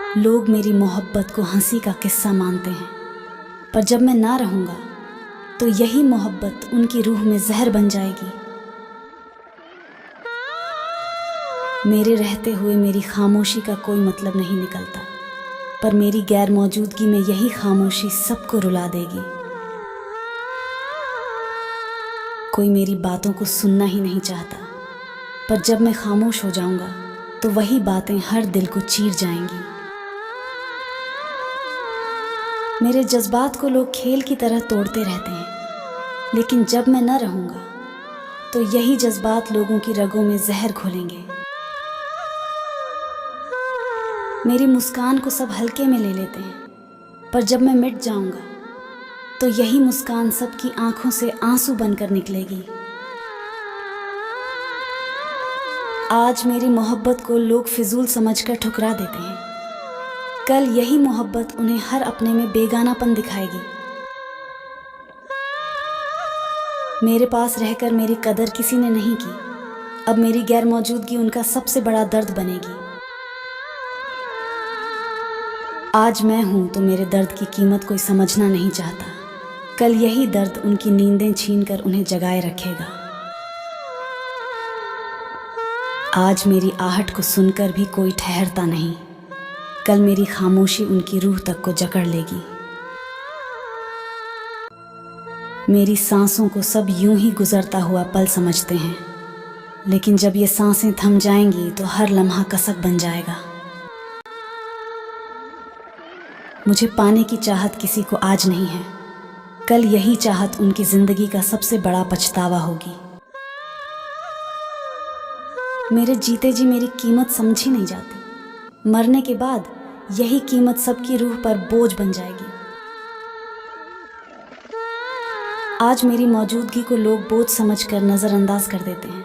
लोग मेरी मोहब्बत को हंसी का किस्सा मानते हैं, पर जब मैं ना रहूँगा तो यही मोहब्बत उनकी रूह में जहर बन जाएगी। मेरे रहते हुए मेरी खामोशी का कोई मतलब नहीं निकलता, पर मेरी गैर मौजूदगी में यही खामोशी सबको रुला देगी। कोई मेरी बातों को सुनना ही नहीं चाहता, पर जब मैं खामोश हो जाऊंगा तो वही बातें हर दिल को चीर जाएंगी। मेरे जज्बात को लोग खेल की तरह तोड़ते रहते हैं, लेकिन जब मैं न रहूंगा तो यही जज्बात लोगों की रगों में जहर घोलेंगे। मेरी मुस्कान को सब हल्के में ले लेते हैं, पर जब मैं मिट जाऊंगा तो यही मुस्कान सबकी आंखों से आंसू बनकर निकलेगी। आज मेरी मोहब्बत को लोग फिजूल समझकर ठुकरा देते हैं, कल यही मोहब्बत उन्हें हर अपने में बेगानापन दिखाएगी। मेरे पास रहकर मेरी कदर किसी ने नहीं की, अब मेरी गैर मौजूदगी उनका सबसे बड़ा दर्द बनेगी। आज मैं हूं तो मेरे दर्द की कीमत कोई समझना नहीं चाहता, कल यही दर्द उनकी नींदें छीनकर उन्हें जगाए रखेगा। आज मेरी आहट को सुनकर भी कोई ठहरता नहीं, कल मेरी खामोशी उनकी रूह तक को जकड़ लेगी। मेरी सांसों को सब यूं ही गुजरता हुआ पल समझते हैं, लेकिन जब ये सांसें थम जाएंगी तो हर लम्हा कसक बन जाएगा। मुझे पाने की चाहत किसी को आज नहीं है, कल यही चाहत उनकी जिंदगी का सबसे बड़ा पछतावा होगी। मेरे जीते जी मेरी कीमत समझी नहीं जाती, मरने के बाद यही कीमत सबकी रूह पर बोझ बन जाएगी। आज मेरी मौजूदगी को लोग बोझ समझकर नज़रअंदाज कर देते हैं,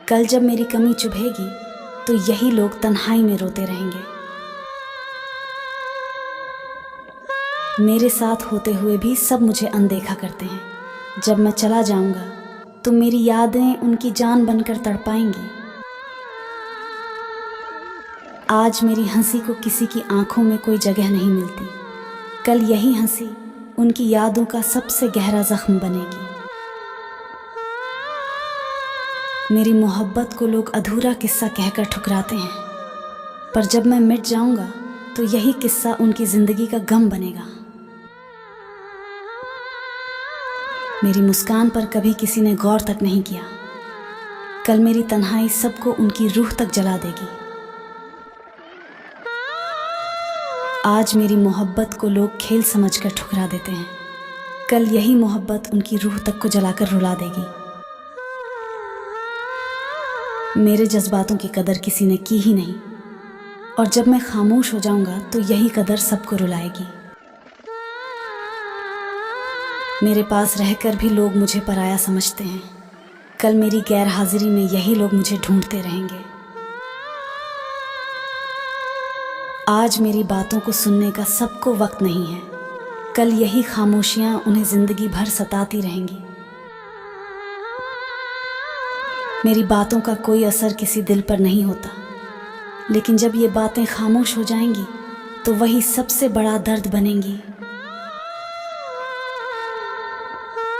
कल जब मेरी कमी चुभेगी तो यही लोग तन्हाई में रोते रहेंगे। मेरे साथ होते हुए भी सब मुझे अनदेखा करते हैं, जब मैं चला जाऊंगा तो मेरी यादें उनकी जान बनकर तड़पाएंगी। आज मेरी हंसी को किसी की आंखों में कोई जगह नहीं मिलती, कल यही हंसी उनकी यादों का सबसे गहरा जख्म बनेगी। मेरी मोहब्बत को लोग अधूरा किस्सा कहकर ठुकराते हैं, पर जब मैं मिट जाऊंगा तो यही किस्सा उनकी जिंदगी का गम बनेगा। मेरी मुस्कान पर कभी किसी ने गौर तक नहीं किया, कल मेरी तन्हाई सबको उनकी रूह तक जला देगी। आज मेरी मोहब्बत को लोग खेल समझकर ठुकरा देते हैं, कल यही मोहब्बत उनकी रूह तक को जलाकर रुला देगी। मेरे जज्बातों की कदर किसी ने की ही नहीं, और जब मैं खामोश हो जाऊंगा तो यही कदर सबको रुलाएगी। मेरे पास रहकर भी लोग मुझे पराया समझते हैं, कल मेरी गैर हाजिरी में यही लोग मुझे ढूंढते रहेंगे। आज मेरी बातों को सुनने का सबको वक्त नहीं है, कल यही खामोशियां उन्हें जिंदगी भर सताती रहेंगी। मेरी बातों का कोई असर किसी दिल पर नहीं होता, लेकिन जब ये बातें खामोश हो जाएंगी तो वही सबसे बड़ा दर्द बनेंगी।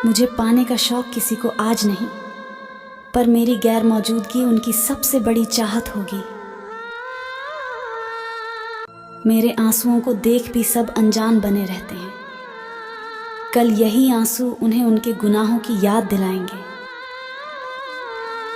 मुझे पाने का शौक किसी को आज नहीं, पर मेरी गैर मौजूदगी उनकी सबसे बड़ी चाहत होगी। मेरे आंसुओं को देख भी सब अनजान बने रहते हैं, कल यही आंसू उन्हें उनके गुनाहों की याद दिलाएंगे।